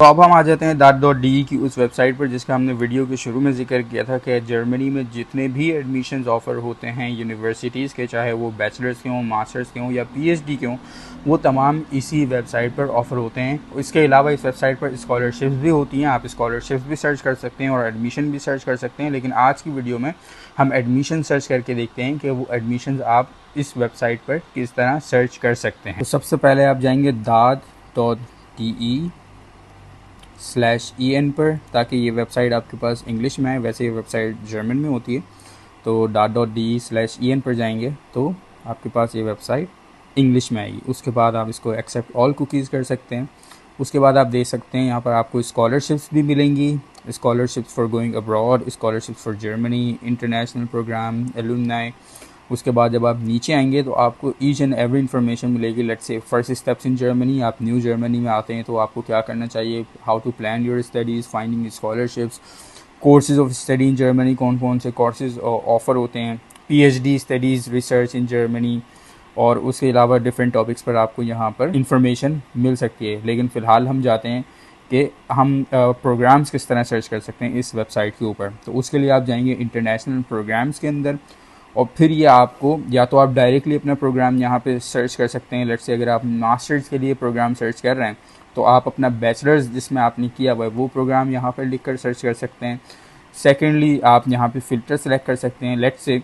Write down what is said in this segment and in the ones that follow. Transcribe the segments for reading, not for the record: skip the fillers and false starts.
तो अब हम आ जाते हैं .de की उस वेबसाइट पर जिसका हमने वीडियो के शुरू में जिक्र किया था कि जर्मनी में जितने भी एडमिशन्स ऑफ़र होते हैं यूनिवर्सिटीज़ के, चाहे वो बैचलर्स के हों, मास्टर्स के हों या पीएचडी के हों, वो तमाम इसी वेबसाइट पर ऑफ़र होते हैं। इसके अलावा इस वेबसाइट पर स्कॉलरशिप्स भी होती हैं, आप स्कॉलरशिप्स भी सर्च कर सकते हैं और एडमिशन भी सर्च कर सकते हैं। लेकिन आज की वीडियो में हम एडमिशन सर्च करके देखते हैं कि वो एडमिशन्स आप इस वेबसाइट पर किस तरह सर्च कर सकते हैं। तो सबसे पहले आप जाएंगे .de/en पर, ताकि ये वेबसाइट आपके पास इंग्लिश में है। वैसे ये वेबसाइट जर्मन में होती है। तो .de/en पर जाएंगे तो आपके पास ये वेबसाइट इंग्लिश में आएगी। उसके बाद आप इसको एक्सेप्ट ऑल कुकीज़ कर सकते हैं। उसके बाद आप देख सकते हैं यहाँ पर आपको स्कॉलरशिप्स भी मिलेंगी, scholarships for going abroad, scholarships for Germany, international programme, alumni. उसके बाद जब आप नीचे आएंगे तो आपको ईच एंड एवरी इन्फॉर्मेशन मिलेगी। Let's say first steps in Germany, आप न्यू जर्मनी में आते हैं तो आपको क्या करना चाहिए, how to plan your studies, finding scholarships, courses of study in Germany, कौन कौन से कोर्सेज ऑफ़र होते हैं, PhD studies research in Germany, और उसके अलावा डिफरेंट टॉपिक्स पर आपको यहाँ पर इंफॉर्मेशन मिल सकती है। लेकिन फ़िलहाल हम जाते हैं कि हम प्रोग्राम्स किस तरह सर्च कर सकते हैं इस वेबसाइट के ऊपर। तो उसके लिए आप जाएंगे इंटरनेशनल प्रोग्राम्स के अंदर, और फिर ये आपको या तो आप डायरेक्टली अपना प्रोग्राम यहाँ पे सर्च कर सकते हैं। लेट्स से अगर आप मास्टर्स के लिए प्रोग्राम सर्च कर रहे हैं तो आप अपना बैचलर्स जिसमें आपने किया हुआ है वो प्रोग्राम यहाँ पर लिख कर सर्च कर सकते हैं। सेकेंडली आप यहाँ पे फ़िल्टर सेलेक्ट कर सकते हैं। लेट्स से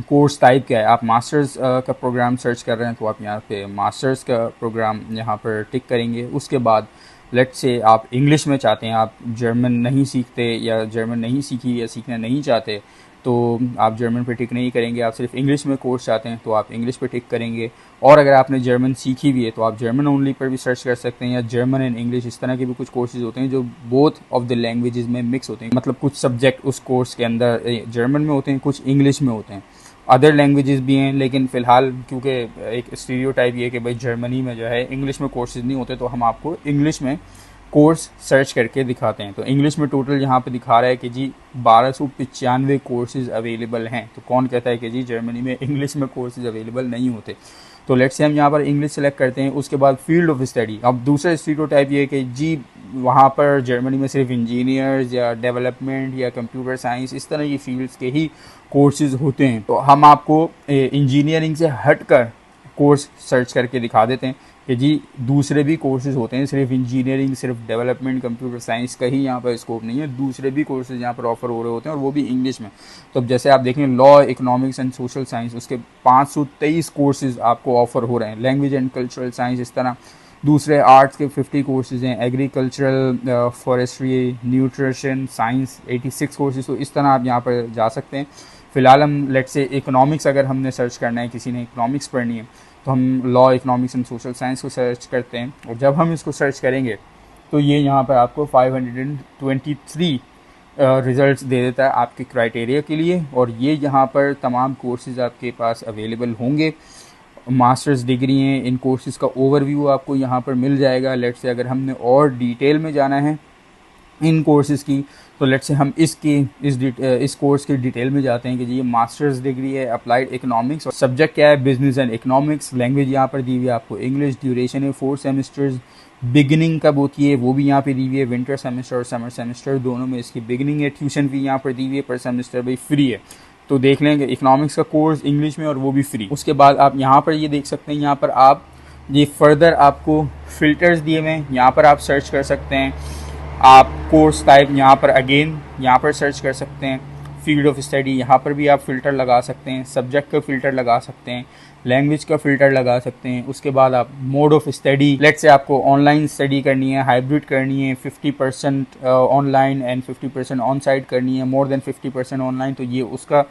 कोर्स टाइप क्या है, आप मास्टर्स का प्रोग्राम सर्च कर रहे हैं तो आप यहाँ पे मास्टर्स का प्रोग्राम यहाँ पर टिक करेंगे। उसके बाद लेट्स से आप इंग्लिश में चाहते हैं, आप जर्मन नहीं सीखते या जर्मन नहीं सीखी या सीखना नहीं चाहते, तो आप जर्मन पे टिक नहीं करेंगे। आप सिर्फ इंग्लिश में कोर्स चाहते हैं तो आप इंग्लिश पे टिक करेंगे। और अगर आपने जर्मन सीखी भी है तो आप जर्मन ओनली पर भी सर्च कर सकते हैं, या जर्मन एंड इंग्लिश, इस तरह के भी कुछ कोर्सेज होते हैं जो बोथ ऑफ द लैंग्वेजेस में मिक्स होते हैं। मतलब कुछ सब्जेक्ट उस कोर्स के अंदर जर्मन में होते हैं, कुछ इंग्लिश में होते हैं, अदर लैंग्वेजेस भी हैं। लेकिन फ़िलहाल क्योंकि एक स्टीरियोटाइप ये है कि भाई जर्मनी में जो है इंग्लिश में कोर्सेज नहीं होते, तो हम आपको इंग्लिश में कोर्स सर्च करके दिखाते हैं। तो इंग्लिश में टोटल यहाँ पे दिखा रहा है कि जी 1295 कोर्सेज अवेलेबल हैं। तो कौन कहता है कि जी जर्मनी में इंग्लिश में कोर्सेज अवेलेबल नहीं होते। तो लेट्स से हम यहाँ पर इंग्लिश सेलेक्ट करते हैं। उसके बाद फील्ड ऑफ स्टडी, अब दूसरा स्टीरियोटाइप ये है कि जी वहाँ पर जर्मनी में सिर्फ इंजीनियर्स या डेवलपमेंट या कंप्यूटर साइंस इस तरह की फील्ड्स के ही कोर्सेज होते हैं। तो हम आपको इंजीनियरिंग से हट कर कोर्स सर्च करके दिखा देते हैं कि जी दूसरे भी कोर्सेज होते हैं, सिर्फ इंजीनियरिंग, सिर्फ डेवलपमेंट, कंप्यूटर साइंस का ही यहाँ पर स्कोप नहीं है, दूसरे भी कोर्सेज यहाँ पर ऑफर हो रहे होते हैं और वो भी इंग्लिश में। तो अब जैसे आप देखें law, economics and social science, उसके 523 कोर्सेज आपको ऑफर हो रहे हैं। लैंग्वेज एंड कल्चरल साइंस इस तरह, दूसरे आर्ट्स के 50 कोर्सेज हैं, agricultural, forestry, nutrition science 86 courses. तो इस तरह आप यहाँ पर जा सकते हैं। फ़िलहाल हम लेट्स से इकोनॉमिक्स अगर हमने सर्च करना है, किसी ने इकोनॉमिक्स पढ़नी है, तो हम law, economics and social science को सर्च करते हैं। और जब हम इसको सर्च करेंगे तो ये यहाँ पर आपको 523 रिज़ल्ट्स दे देता है आपके क्राइटेरिया के लिए। और ये यहाँ पर तमाम कोर्सेज़ आपके पास अवेलेबल होंगे। मास्टर्स डिग्री हैं, इन कोर्सेज़ का ओवरव्यू आपको यहाँ पर मिल जाएगा। लेट्स से अगर हमने और डिटेल में जाना है इन कोर्सेज़ की, तो लेट्स से हम इस कोर्स के डिटेल में जाते हैं कि जी ये मास्टर्स डिग्री है अप्लाइड इकोनॉमिक्स, और सब्जेक्ट क्या है, बिजनेस एंड इकोनॉमिक्स। लैंग्वेज यहाँ पर दी हुई है आपको इंग्लिश। ड्यूरेशन है 4 सेमेस्टर्स। बिगिनिंग कब होती है वो भी यहाँ पे दी हुई है, विंटर सेमेस्टर और समर सेमेस्टर दोनों में इसकी बिगिनिंग है। ट्यूशन भी यहाँ पर दी हुई है, पर सेमेस्टर भाई फ्री है। तो देख लेंगे इकोनॉमिक्स का कोर्स इंग्लिश में और वो भी फ्री। उसके बाद आप यहाँ पर ये देख सकते हैं, यहाँ पर आप ये फर्दर आपको फ़िल्टर्स दिए हुए हैं, यहाँ पर आप सर्च कर सकते हैं। आप कोर्स टाइप यहाँ पर अगेन यहाँ पर सर्च कर सकते हैं। फील्ड ऑफ स्टडी यहाँ पर भी आप फ़िल्टर लगा सकते हैं, सब्जेक्ट का फ़िल्टर लगा सकते हैं, लैंग्वेज का फ़िल्टर लगा सकते हैं। उसके बाद आप mode of study, let's say आपको ऑनलाइन स्टडी करनी है, हाइब्रिड करनी है, 50% ऑनलाइन एंड 50% ऑन साइट करनी है, मोर देन 50% ऑनलाइन, तो ये उसका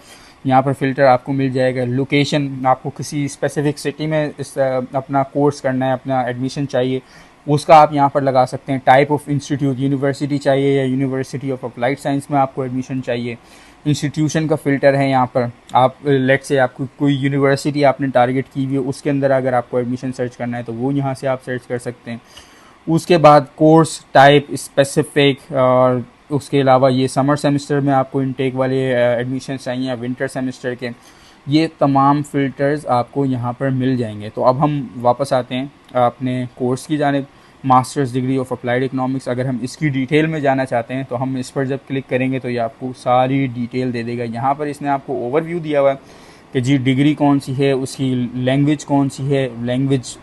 यहाँ पर फ़िल्टर आपको मिल जाएगा। लोकेशन, आपको किसी स्पेसिफिक सिटी में अपना कोर्स करना है, अपना एडमिशन चाहिए, उसका आप यहाँ पर लगा सकते हैं। टाइप ऑफ इंस्टीट्यूट, यूनिवर्सिटी चाहिए या यूनिवर्सिटी ऑफ अप्लाइड साइंस में आपको एडमिशन चाहिए, इंस्टीट्यूशन का फ़िल्टर है यहाँ पर। आप लेट्स से आपको कोई यूनिवर्सिटी आपने टारगेट की हुई है, उसके अंदर अगर आपको एडमिशन सर्च करना है तो वो यहाँ से आप सर्च कर सकते हैं। उसके बाद कोर्स टाइप स्पेसिफिक, और उसके अलावा ये समर सेमेस्टर में आपको इनटेक वाले एडमिशन चाहिए या विंटर सेमेस्टर के, ये तमाम फ़िल्टर्स आपको यहाँ पर मिल जाएंगे। तो अब हम वापस आते हैं अपने कोर्स की जानिब। Masters degree of applied economics. अगर हम इसकी डिटेल में जाना चाहते हैं तो हम इस पर जब क्लिक करेंगे तो ये आपको सारी डिटेल दे देगा। यहाँ पर इसने आपको ओवरव्यू दिया हुआ है कि जी डिग्री कौन सी है, उसकी लैंग्वेज कौन सी है, लैंग्वेज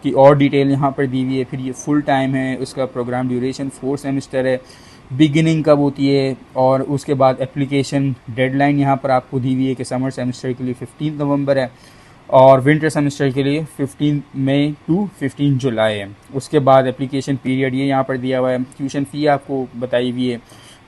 की और डिटेल यहाँ पर दी हुई है। फिर ये फुल टाइम है, उसका प्रोग्राम ड्यूरेशन 4 सेमेस्टर है, बिगिनिंग कब होती है, और उसके बाद एप्लीकेशन डेडलाइन यहाँ पर आपको दी हुई है कि समर सेमेस्टर के लिए 15 नवंबर है और विंटर सेमेस्टर के लिए 15 मई टू 15 जुलाई है। उसके बाद एप्लीकेशन पीरियड ये यहाँ पर दिया हुआ है। ट्यूशन फ़ी आपको बताई हुई है।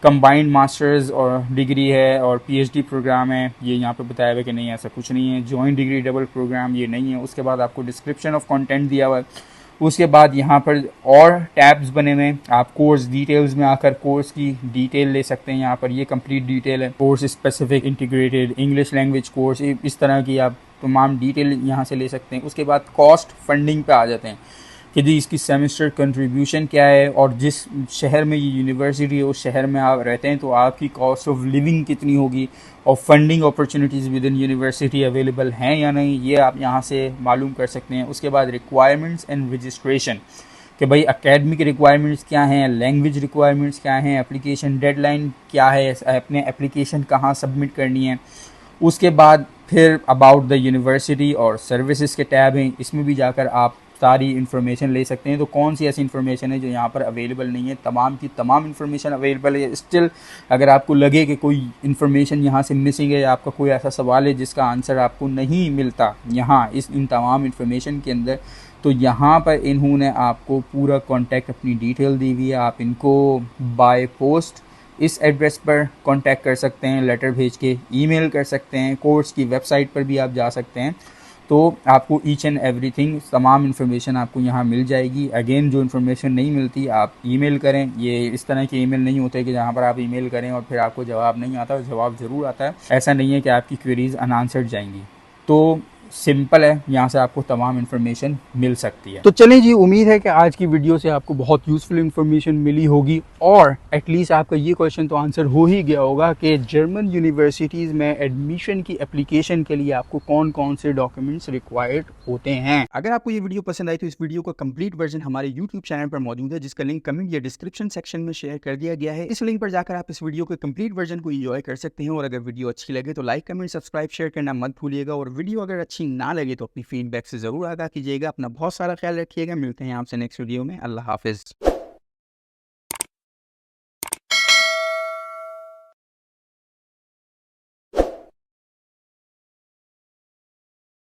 कंबाइंड मास्टर्स और डिग्री है और पीएचडी प्रोग्राम है, ये यहाँ पर बताया हुआ है कि नहीं ऐसा कुछ नहीं है। जॉइंट डिग्री डबल प्रोग्राम ये नहीं है। उसके बाद आपको डिस्क्रिप्शन ऑफ कंटेंट दिया हुआ है। उसके बाद यहाँ पर और टैब्स बने हुए हैं, आप कोर्स डिटेल्स में आकर कोर्स की डिटेल ले सकते हैं। यहाँ पर ये कंप्लीट डिटेल है, course specific integrated English language course, इस तरह की आप तमाम डिटेल यहाँ से ले सकते हैं। उसके बाद कॉस्ट फंडिंग पे आ जाते हैं कि जी इसकी सेमेस्टर कंट्रीब्यूशन क्या है, और जिस शहर में ये यूनिवर्सिटी है उस शहर में आप रहते हैं तो आपकी कॉस्ट ऑफ लिविंग कितनी होगी, और funding opportunities with in university available हैं या नहीं, ये आप यहाँ से मालूम कर सकते हैं। उसके बाद रिक्वायरमेंट्स एंड रजिस्ट्रेशन कि भाई एकेडमिक रिक्वायरमेंट्स क्या हैं, लैंग्वेज रिक्वायरमेंट्स क्या हैं, एप्लीकेशन डेडलाइन क्या है, अपने एप्लीकेशन कहाँ सबमिट करनी है। उसके बाद फिर अबाउट द यूनिवर्सिटी और सर्विसेज के टैब हैं, इसमें भी जाकर आप सारी इन्फॉर्मेशन ले सकते हैं। तो कौन सी ऐसी इन्फॉर्मेशन है जो यहाँ पर अवेलेबल नहीं है, तमाम की तमाम इन्फॉर्मेशन अवेलेबल है। स्टिल अगर आपको लगे कि कोई इन्फॉर्मेशन यहाँ से मिसिंग है या आपका कोई ऐसा सवाल है जिसका आंसर आपको नहीं मिलता यहाँ इन तमाम इन्फॉर्मेशन के अंदर, तो यहाँ पर इन्होंने आपको पूरा कॉन्टैक्ट अपनी डिटेल दी हुई है। आप इनको बाय पोस्ट इस एड्रेस पर कांटेक्ट कर सकते हैं, लेटर भेज के ईमेल कर सकते हैं, कोर्स की वेबसाइट पर भी आप जा सकते हैं। तो आपको ईच एंड एवरीथिंग तमाम इन्फॉर्मेशन आपको यहाँ मिल जाएगी। अगेन जो इन्फॉर्मेशन नहीं मिलती आप ईमेल करें, ये इस तरह के ईमेल नहीं होते कि जहाँ पर आप ईमेल करें और फिर आपको जवाब नहीं आता, जवाब ज़रूर आता है। ऐसा नहीं है कि आपकी क्वेरीज अनआंसर्ड जाएंगी। तो सिंपल है, यहाँ से आपको तमाम इन्फॉर्मेशन मिल सकती है। तो चलिए जी, उम्मीद है कि आज की वीडियो से आपको बहुत यूज़फुल इन्फॉर्मेशन मिली होगी और एटलीस्ट आपका ये क्वेश्चन तो आंसर हो ही गया होगा कि जर्मन यूनिवर्सिटीज़ में एडमिशन की एप्लीकेशन के लिए आपको कौन कौन से डॉक्यूमेंट्स रिक्वायर्ड होते हैं। अगर आपको ये वीडियो पसंद आई तो इस वीडियो का कंप्लीट वर्जन हमारे यूट्यूब चैनल पर मौजूद है, जिसका लिंक कमेंट या डिस्क्रिप्शन सेक्शन में शेयर कर दिया गया है। इस लिंक पर जाकर आप इस वीडियो के कंप्लीट वर्जन को एंजॉय कर सकते हैं। और अगर वीडियो अच्छी लगे तो लाइक कमेंट सब्सक्राइब शेयर करना मत भूलिएगा। और वीडियो अगर अच्छी ना लगे तो अपनी फीडबैक से ज़रूर आगाह कीजिएगा। अपना बहुत सारा ख्याल रखिएगा। मिलते हैं आपसे नेक्स्ट वीडियो में। अल्लाह हाफिज़।